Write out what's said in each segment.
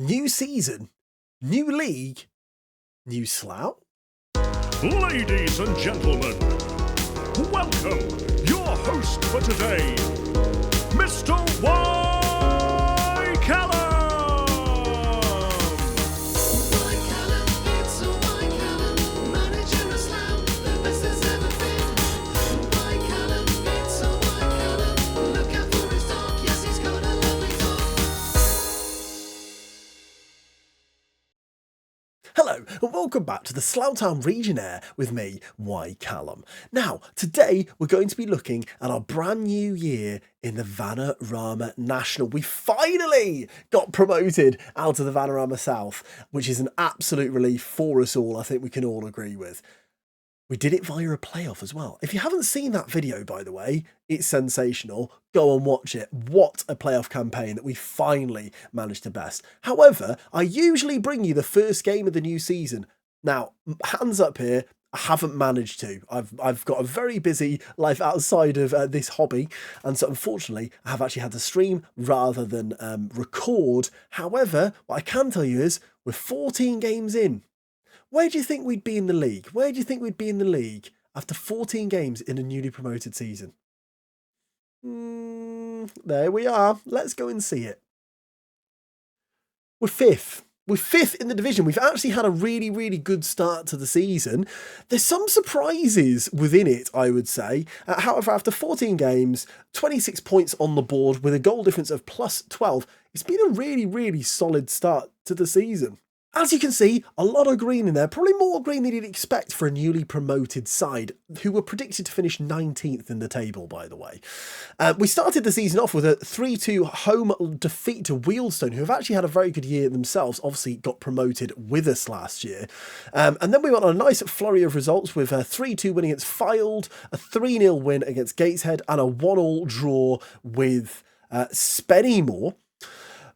New season, new league, new Slough. Ladies and gentlemen, welcome your host for today, Mr. Y. Callum. Hello and welcome back to the Slough Town Regionnaire with me, Y. Callum. Now, today we're going to be looking at our brand new year in the Vanarama National. We finally got promoted out of the Vanarama South, which is an absolute relief for us all, I think we can all agree with. We did it via a playoff as well. If you haven't seen that video, by the way, it's sensational. Go and watch it. What a playoff campaign that we finally managed to best. However, I usually bring you the first game of the new season. Now, hands up here, I haven't managed to. I've got a very busy life outside of this hobby, and so unfortunately I have actually had to stream rather than record. However, what I can tell you is we're 14 games in. Where do you think we'd be in the league? Where do you think we'd be in the league after 14 games in a newly promoted season? There we are. Let's go and see it. We're fifth. We're fifth in the division. We've actually had a really, really good start to the season. There's some surprises within it, I would say. However, after 14 games, 26 points on the board with a goal difference of plus 12, it's been a really, really solid start to the season. As you can see, a lot of green in there, probably more green than you'd expect for a newly promoted side, who were predicted to finish 19th in the table, by the way. We started the season off with a 3-2 home defeat to Wealdstone, who have actually had a very good year themselves, obviously got promoted with us last year. And then we went on a nice flurry of results with a 3-2 win against Fylde, a 3-0 win against Gateshead, and a 1-1 draw with Spennymoor.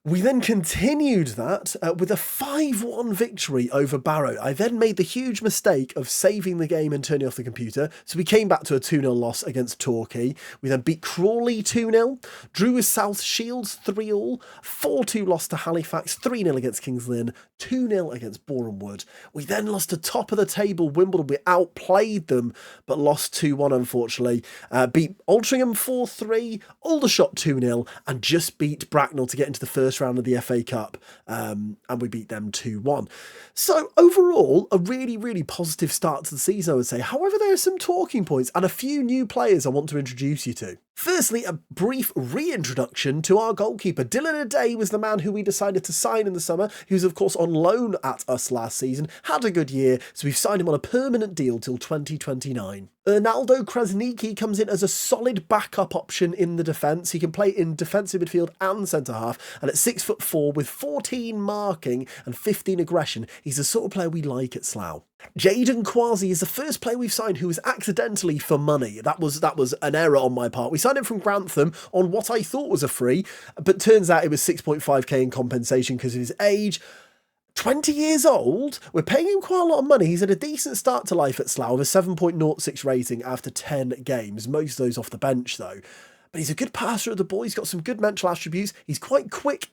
We then continued that with a 5-1 victory over Barrow. I then made the huge mistake of saving the game and turning off the computer, so we came back to a 2-0 loss against Torquay. We then beat Crawley 2-0, drew with South Shields 3-all, 4-2 loss to Halifax, 3-0 against Kings Lynn, 2-0 against Boreham Wood. We then lost to top of the table Wimbledon. We outplayed them, but lost 2-1 unfortunately. Beat Altrincham 4-3, Aldershot 2-0, and just beat Bracknell to get into the first round of the FA Cup, and we beat them 2-1. So overall, a really, really positive start to the season, I would say. However, there are some talking points and a few new players I want to introduce you to. Firstly, a brief reintroduction to our goalkeeper. Dylan Aday was the man who we decided to sign in the summer. He was, of course, on loan at us last season, had a good year, so we've signed him on a permanent deal till 2029. Ronaldo Krasniki comes in as a solid backup option in the defence. He can play in defensive midfield and centre-half, and at 6'4" with 14 marking and 15 aggression, he's the sort of player we like at Slough. Jaden Quasi is the first player we've signed who was accidentally for money. That was an error on my part. We signed him from Grantham on what I thought was a free, but turns out it was 6.5k in compensation because of his age. 20 years old, we're paying him quite a lot of money. He's had a decent start to life at Slough with a 7.06 rating after 10 games, most of those off the bench though. But he's a good passer of the ball, he's got some good mental attributes, he's quite quick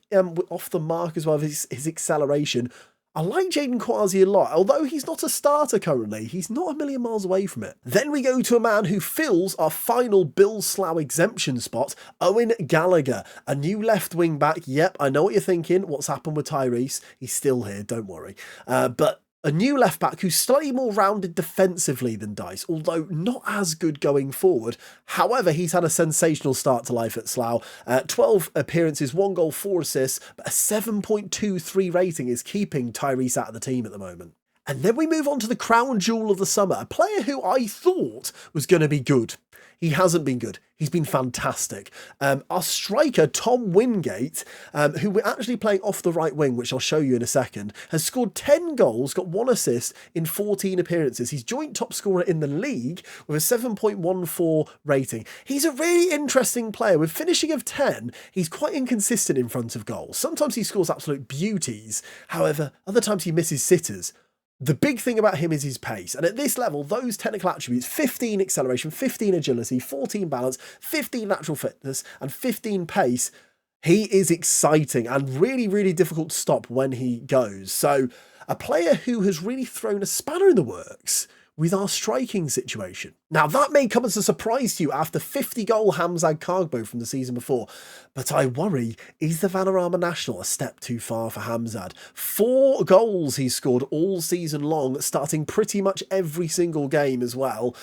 off the mark as well as his acceleration. I like Jaden Quasi a lot, although he's not a starter currently, he's not a million miles away from it. Then we go to a man who fills our final Bill Slough exemption spot, Owen Gallagher, a new left wing back. Yep, I know what you're thinking, what's happened with Tyrese? He's still here, don't worry. But a new left back who's slightly more rounded defensively than Dice, although not as good going forward. However, he's had a sensational start to life at Slough. 12 appearances, 1 goal, 4 assists, but a 7.23 rating is keeping Tyrese out of the team at the moment. And then we move on to the crown jewel of the summer, a player who I thought was going to be good. He hasn't been good. He's been fantastic. Our striker, Tom Wingate, who we're actually playing off the right wing, which I'll show you in a second, has scored 10 goals, got 1 assist in 14 appearances. He's joint top scorer in the league with a 7.14 rating. He's a really interesting player. With finishing of 10, he's quite inconsistent in front of goals. Sometimes he scores absolute beauties. However, other times he misses sitters. The big thing about him is his pace, and at this level, those technical attributes, 15 acceleration, 15 agility, 14 balance, 15 natural fitness, and 15 pace, He is exciting and really, really difficult to stop when he goes. So a player who has really thrown a spanner in the works with our striking situation. Now, that may come as a surprise to you after 50-goal Hamzat Kargbo from the season before, but I worry, is the Vanarama National a step too far for Hamzat? 4 goals he's scored all season long, starting pretty much every single game as well.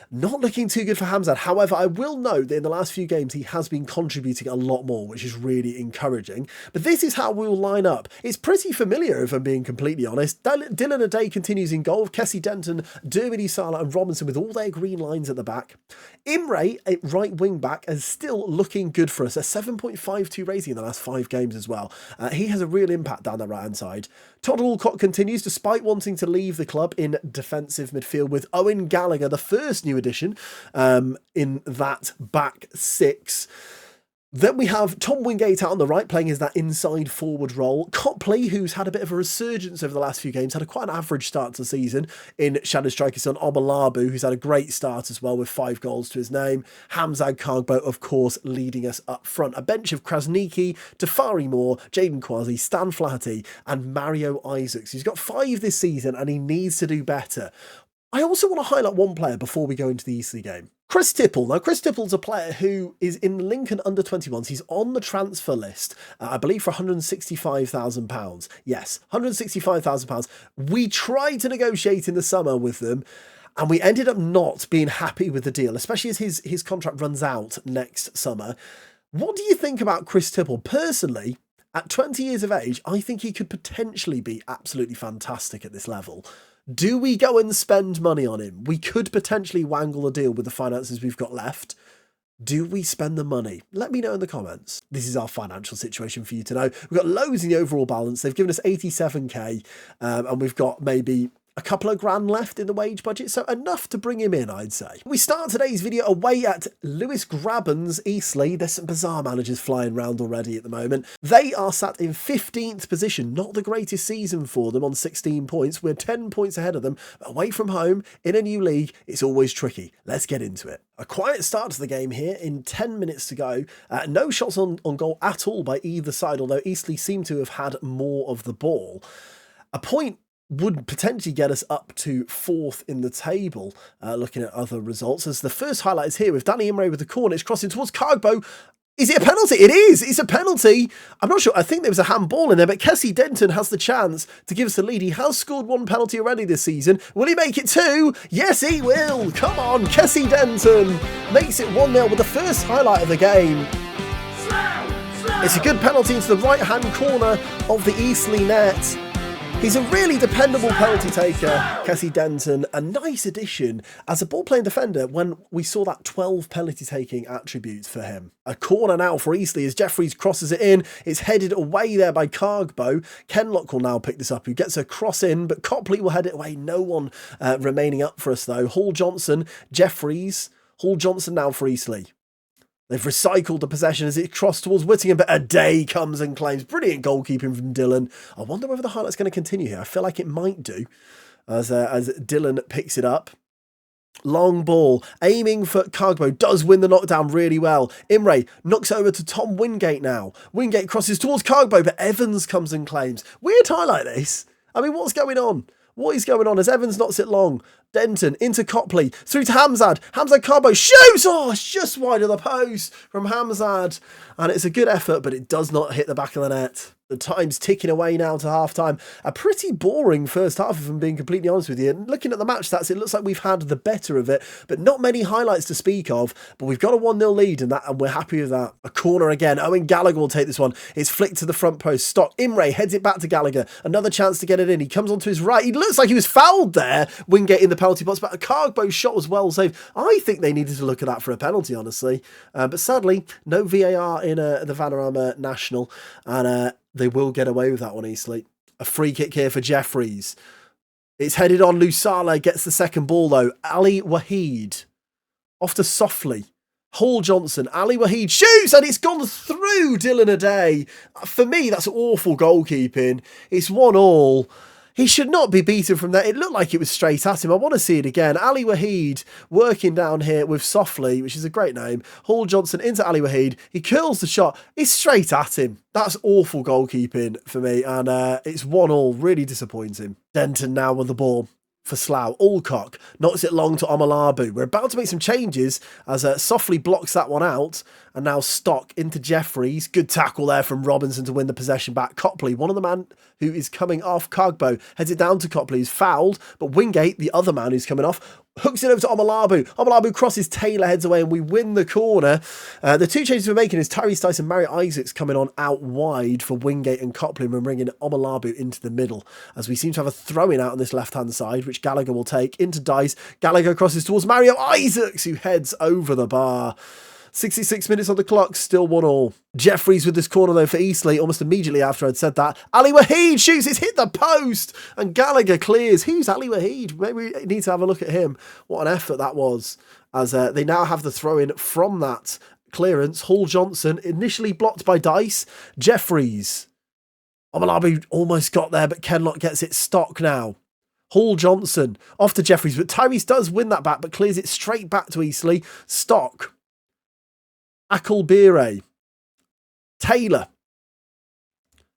Not looking too good for Hamzat. However, I will note that in the last few games, he has been contributing a lot more, which is really encouraging. But this is how we'll line up. It's pretty familiar, if I'm being completely honest. Dylan O'Day continues in goal. Kessie Denton, Dermody Sala and Robinson with all their green lines at the back. Imre, a right wing back, is still looking good for us. A 7.52 rating in the last 5 games as well. He has a real impact down the right-hand side. Todd Walcott continues, despite wanting to leave the club, in defensive midfield with Owen Gallagher, the first new addition in that back 6. Then we have Tom Wingate out on the right, playing as that inside forward role. Copley, who's had a bit of a resurgence over the last few games, had a quite an average start to the season in shadow striker son Omalabu, who's had a great start as well with 5 goals to his name. Hamzat Kargbo, of course, leading us up front. A bench of Krasniki, Tafari Moore, Jaden Kwasi, Stan Flaherty and Mario Isaacs. He's got 5 this season and he needs to do better. I also want to highlight one player before we go into the Eastleigh game. Chris Tipple. Now, Chris Tipple's a player who is in Lincoln under-21s. He's on the transfer list, I believe, for £165,000. Yes, £165,000. We tried to negotiate in the summer with them, and we ended up not being happy with the deal, especially as his contract runs out next summer. What do you think about Chris Tipple? Personally, at 20 years of age, I think he could potentially be absolutely fantastic at this level. Do we go and spend money on him? We could potentially wangle a deal with the finances we've got left. Do we spend the money? Let me know in the comments. This is our financial situation for you to know. We've got loads in the overall balance. They've given us 87k and we've got maybe a couple of grand left in the wage budget, so enough to bring him in, I'd say. We start today's video away at Lewis Graben's Eastleigh. There's some bizarre managers flying around already at the moment. They are sat in 15th position, not the greatest season for them on 16 points. We're 10 points ahead of them. Away from home, in a new league, it's always tricky. Let's get into it. A quiet start to the game here in 10 minutes to go. No shots on goal at all by either side, although Eastleigh seem to have had more of the ball. A point would potentially get us up to 4th in the table, looking at other results. As the first highlight is here with Danny Imre with the corner. It's crossing towards Kargbo. Is it a penalty? It is. It's a penalty. I'm not sure. I think there was a handball in there, but Kessie Denton has the chance to give us the lead. He has scored 1 penalty already this season. Will he make it 2? Yes, he will. Come on, Kessie Denton makes it 1-0 with the first highlight of the game. It's a good penalty into the right-hand corner of the Eastleigh net. He's a really dependable penalty taker, Kessie Denton. A nice addition as a ball-playing defender when we saw that 12 penalty-taking attributes for him. A corner now for Eastleigh as Jeffries crosses it in. It's headed away there by Kargbo. Kenlock will now pick this up, who gets a cross in, but Copley will head it away. No one remaining up for us, though. Hall Johnson, Jeffries. Hall Johnson now for Eastleigh. They've recycled the possession as it crossed towards Whittingham, but O'Day comes and claims. Brilliant goalkeeping from Dylan. I wonder whether the highlight's going to continue here. I feel like it might do as Dylan picks it up. Long ball, aiming for Kargbo, does win the knockdown really well. Imre knocks over to Tom Wingate now. Wingate crosses towards Kargbo, but Evans comes and claims. Weird highlight this. I mean, what's going on? What is going on as Evans knocks it long? Denton into Copley, through to Hamzat. Hamzat Kargbo shoots! Oh, it's just wide of the post from Hamzat. And it's a good effort, but it does not hit the back of the net. The time's ticking away now to half-time. A pretty boring first half, if I'm being completely honest with you. And looking at the match stats, it looks like we've had the better of it, but not many highlights to speak of. But we've got a 1-0 lead, and we're happy with that. A corner again. Owen Gallagher will take this one. It's flicked to the front post. Stock. Imre heads it back to Gallagher. Another chance to get it in. He comes onto his right. He looks like he was fouled there. Wingate in the penalty box, but a Kargbo shot was well saved. I think they needed to look at that for a penalty, honestly. But sadly, no VAR in the Vanarama National, and they will get away with that one, Eastleigh. A free kick here for Jeffries. It's headed on. Lusala gets the second ball, though. Ali Waheed off to Softly. Hall Johnson. Ali Waheed shoots, and it's gone through Dylan O'Day. For me, that's awful goalkeeping. It's 1-1. He should not be beaten from there. It looked like it was straight at him. I want to see it again. Ali Waheed working down here with Softly, which is a great name. Hall Johnson into Ali Waheed. He curls the shot. It's straight at him. That's awful goalkeeping for me. And it's 1-1. Really disappointing. Denton now with the ball for Slough. Alcock knocks it long to Omalabu. We're about to make some changes as Softly blocks that one out. And now Stock into Jeffries. Good tackle there from Robinson to win the possession back. Copley, one of the man who is coming off Cogbo, heads it down to Copley, who's fouled. But Wingate, the other man who's coming off, hooks it over to Omalabu. Omalabu crosses, Taylor heads away, and we win the corner. The two changes we're making is Tyrese Dyson and Mary Isaacs coming on out wide for Wingate and Copley, and we're bringing Omalabu into the middle, as we seem to have a throw-in out on this left-hand side, which Gallagher will take into Dice. Gallagher crosses towards Mario Isaacs, who heads over the bar. 66 minutes on the clock, still 1-1. Jeffries with this corner though for Eastleigh almost immediately after I'd said that. Ali Waheed shoots, it's hit the post, and Gallagher clears. Who's Ali Waheed? Maybe we need to have a look at him. What an effort that was, as they now have the throw-in from that clearance. Hall Johnson, initially blocked by Dice. Jeffries. Omalabu almost got there, but Kenlock gets it. Stock now. Hall Johnson off to Jeffries, but Tyrese does win that back, but clears it straight back to Eastleigh. Stock. Akelbire. Taylor.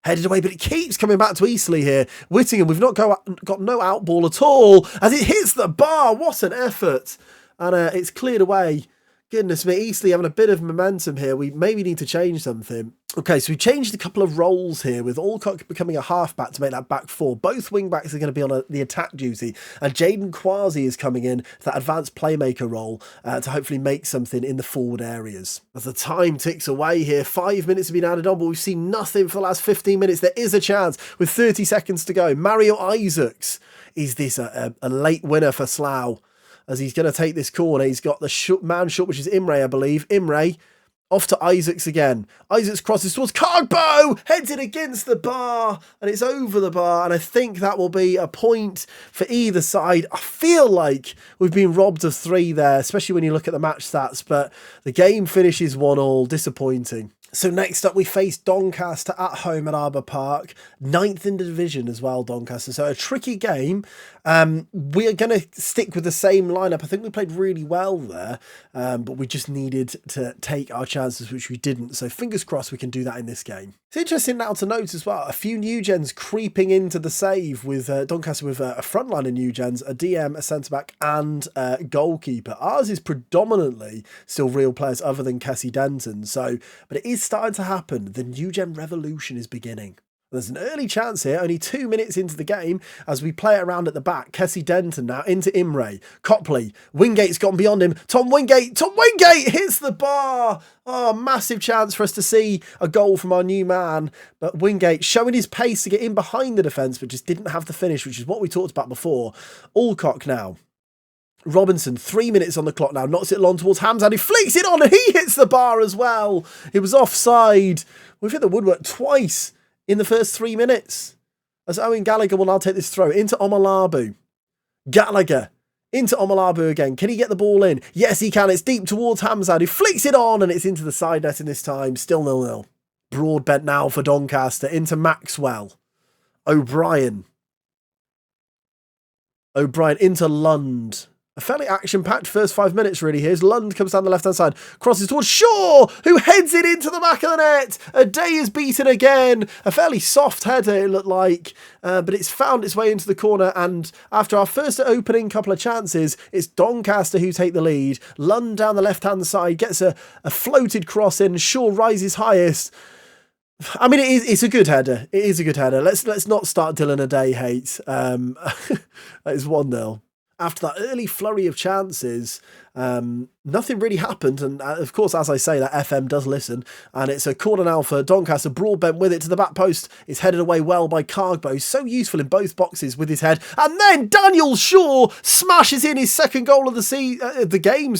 Headed away, but it keeps coming back to Eastleigh here. Whittingham, we've not got no out ball at all as it hits the bar. What an effort. And it's cleared away. Goodness me, Eastleigh having a bit of momentum here. We maybe need to change something. Okay, so we changed a couple of roles here with Alcock becoming a halfback to make that back four. Both wing-backs are going to be on the attack duty. And Jaden Quasi is coming in for that advanced playmaker role to hopefully make something in the forward areas. As the time ticks away here, 5 minutes have been added on, but we've seen nothing for the last 15 minutes. There is a chance with 30 seconds to go. Mario Isaacs, is this a late winner for Slough? As he's going to take this corner. He's got the man shot, which is Imre, I believe. Imre off to Isaacs again. Isaacs crosses towards Cogbo, heads it against the bar, and it's over the bar. And I think that will be a point for either side. I feel like we've been robbed of 3 there, especially when you look at the match stats. But the game finishes 1-1. Disappointing. So next up, we face Doncaster at home at Arbour Park. 9th in the division as well, Doncaster. So a tricky game. We're going to stick with the same lineup. I think we played really well there, but we just needed to take our chances, which we didn't. So fingers crossed we can do that in this game. It's interesting now to note as well, a few new gens creeping into the save with Doncaster with a front line of new gens, a DM, a centre-back and a goalkeeper. Ours is predominantly still real players other than Kessie Denton. So, but it is starting to happen. The new gen revolution is beginning. There's an early chance here, only 2 minutes into the game, as we play it around at the back. Kessie Denton now into Imre. Copley. Wingate's gone beyond him. Tom Wingate hits the bar. Oh, massive chance for us to see a goal from our new man. But Wingate showing his pace to get in behind the defence, but just didn't have the finish, which is what we talked about before. Alcock now. Robinson, 3 minutes on the clock now, knocks it long towards Hamzad, who flicks it on and he hits the bar as well. It was offside. We've hit the woodwork twice in the first 3 minutes. As Owen Gallagher will now take this throw into Omalabu. Gallagher into Omalabu again. Can he get the ball in? Yes, he can. It's deep towards Hamzad, who flicks it on and it's into the side net in this time. Still 0-0. Broadbent now for Doncaster into Maxwell. O'Brien into Lund. A fairly action-packed first 5 minutes, really. Here's Lund comes down the left-hand side, crosses towards Shaw, who heads it into the back of the net. A day is beaten again. A fairly soft header, it looked like, but it's found its way into the corner. And after our first opening couple of chances, it's Doncaster who take the lead. Lund down the left-hand side gets a floated cross in. Shaw rises highest. I mean, it's a good header. It is a good header. Let's not start Dylan a day hate. It's 1-0. After that early flurry of chances, nothing really happened. And of course, as I say, that FM does listen. And it's a corner now for Doncaster. Broadbent with it to the back post. It's headed away well by Cargbo. He's so useful in both boxes with his head. And then Daniel Shaw smashes in his second goal of the game,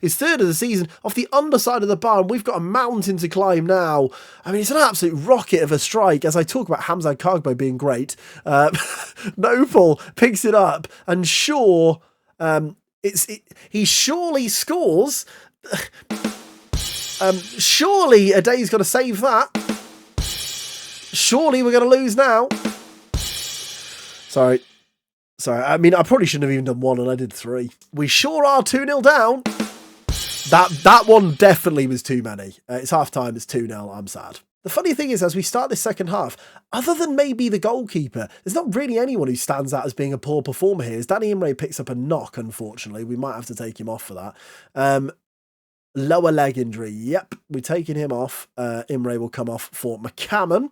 his third of the season, off the underside of the bar. And we've got a mountain to climb now. I mean, it's an absolute rocket of a strike. As I talk about Hamzad Cargbo being great, Nopal picks it up and Shaw... he surely scores. Surely a day's got to save that. Surely we're going to lose now. Sorry. I mean, I probably shouldn't have even done 1 and I did 3. We sure are 2-0 down. That one definitely was too many. It's half time. It's 2-0. I'm sad. The funny thing is, as we start this second half, other than maybe the goalkeeper, there's not really anyone who stands out as being a poor performer here. As Danny Imre picks up a knock, unfortunately. We might have to take him off for that. Lower leg injury. Yep, we're taking him off. Imre will come off for McCammon.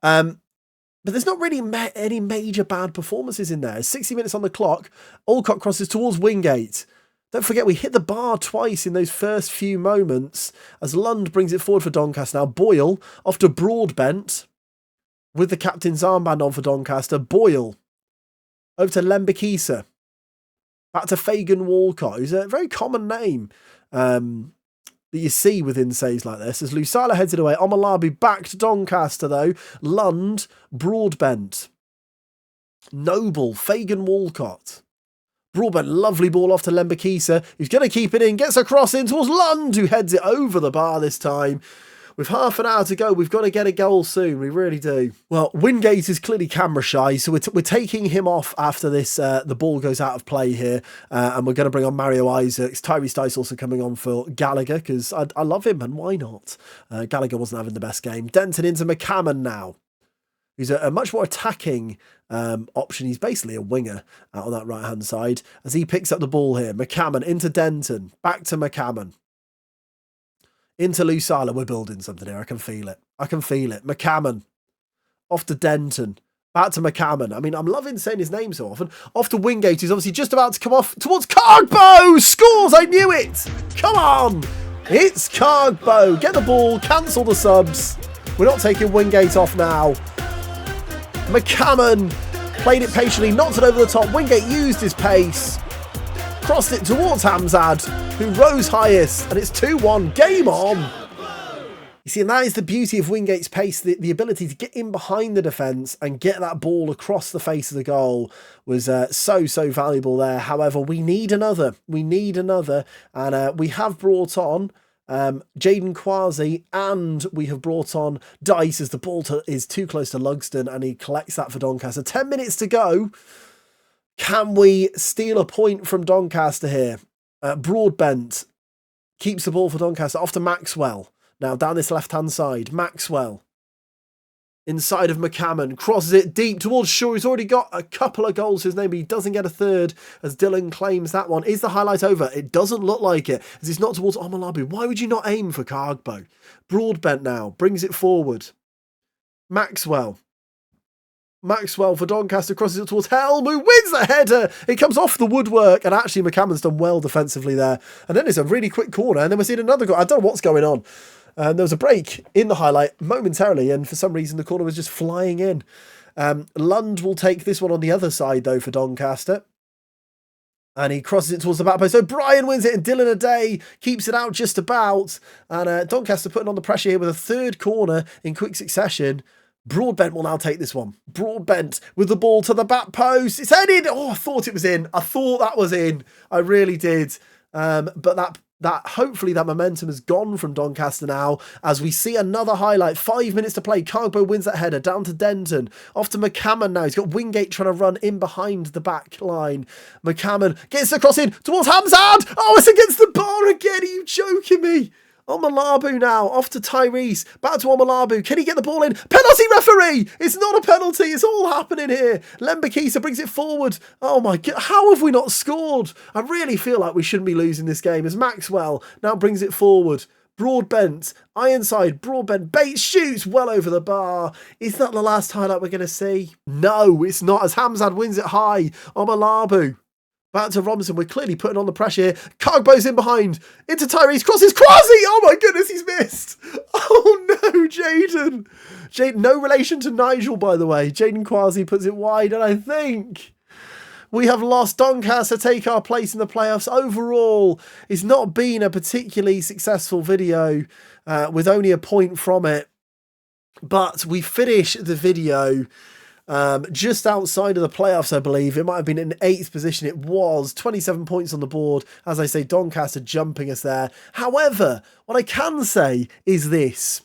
But there's not really any major bad performances in there. 60 minutes on the clock. Alcott crosses towards Wingate. Don't forget, we hit the bar twice in those first few moments as Lund brings it forward for Doncaster. Now Boyle off to Broadbent with the captain's armband on for Doncaster. Boyle over to Lembikisa. Back to Fagan Walcott, who's a very common name that you see within saves like this. As Lusala heads it away, Omalabi back to Doncaster though. Lund, Broadbent. Noble, Fagan Walcott. Broadbent, lovely ball off to Lembikisa, who's going to keep it in, gets a cross in towards Lund, who heads it over the bar this time. With half an hour to go, we've got to get a goal soon, we really do. Well, Wingate is clearly camera shy, so we're taking him off after this. The ball goes out of play here, and we're going to bring on Mario Isaacs. Tyrese Dice also coming on for Gallagher, because I love him, and why not? Gallagher wasn't having the best game. Denton into McCammon now. He's a much more attacking option. He's basically a winger on that right-hand side as he picks up the ball here. McCammon into Denton. Back to McCammon. Into Lusala. We're building something here. I can feel it. McCammon. Off to Denton. Back to McCammon. I mean, I'm loving saying his name so often. Off to Wingate, who's obviously just about to come off towards Cargbo. Scores! I knew it! Come on! It's Cargbo. Get the ball. Cancel the subs. We're not taking Wingate off now. McCammon played it patiently, knocked it over the top. Wingate used his pace, crossed it towards Hamzad, who rose highest, and it's 2-1. Game on. You see, and that is the beauty of Wingate's pace. The ability to get in behind the defence and get that ball across the face of the goal was so valuable there. However, we need another. And we have brought on Jaden Quasi, and we have brought on Dice as the ball is too close to Lugston, and he collects that for Doncaster. 10 minutes to go. Can we steal a point from Doncaster here? Broadbent keeps the ball for Doncaster. Off to Maxwell. Now down this left-hand side. Maxwell. Inside of McCammon. Crosses it deep towards Shaw. He's already got a couple of goals to his name, but he doesn't get a third as Dylan claims that one. Is the highlight over? It doesn't look like it, as it's not towards Omalabi. Why would you not aim for Cargbo? Broadbent now. Brings it forward. Maxwell for Doncaster, crosses it towards Helm, who wins the header. It comes off the woodwork, and actually McCammon's done well defensively there. And then it's a really quick corner, and then we're seeing another goal. I don't know what's going on. There was a break in the highlight momentarily, and for some reason the corner was just flying in. Lund will take this one on the other side, though, for Doncaster. And he crosses it towards the back post. So Brian wins it, and Dylan O'Day keeps it out just about. And Doncaster putting on the pressure here with a third corner in quick succession. Broadbent will now take this one. Broadbent with the ball to the back post. It's headed. Oh, I thought it was in. I thought that was in. I really did. But that hopefully that momentum has gone from Doncaster now as we see another highlight. 5 minutes to play. Cargbo wins that header down to Denton. Off to McCammon now. He's got Wingate trying to run in behind the back line. McCammon gets the cross in towards Hamzad. Oh, it's against the bar again. Are you joking me? Omalabu now, off to Tyrese, back to Omalabu. Can he get the ball in? Penalty, referee! It's not a penalty, it's all happening here. Lembikisa brings it forward. Oh my God, how have we not scored? I really feel like we shouldn't be losing this game as Maxwell now brings it forward. Broadbent, Ironside, Broadbent, Bates shoots well over the bar. Is that the last highlight we're going to see? No, it's not, as Hamzad wins it high. Omalabu. Back to Robinson. We're clearly putting on the pressure here. Cargbo's in behind. Into Tyrese. Crosses. Quasi! Oh my goodness, he's missed. Oh no, Jaden. No relation to Nigel, by the way. Jaden Quasi puts it wide, and I think we have lost. Doncaster take our place in the playoffs. Overall, it's not been a particularly successful video with only a point from it. But we finish the video just outside of the playoffs, I believe. It might have been in 8th position. It was 27 points on the board. As I say, Doncaster jumping us there. However, what I can say is this.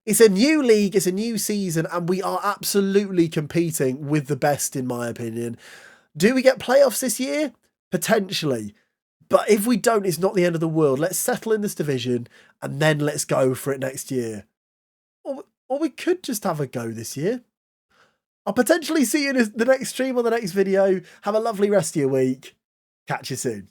It's a new league, it's a new season, and we are absolutely competing with the best, in my opinion. Do we get playoffs this year? Potentially. But if we don't, it's not the end of the world. Let's settle in this division, and then let's go for it next year. Or we could just have a go this year. I'll potentially see you in the next stream or the next video. Have a lovely rest of your week. Catch you soon.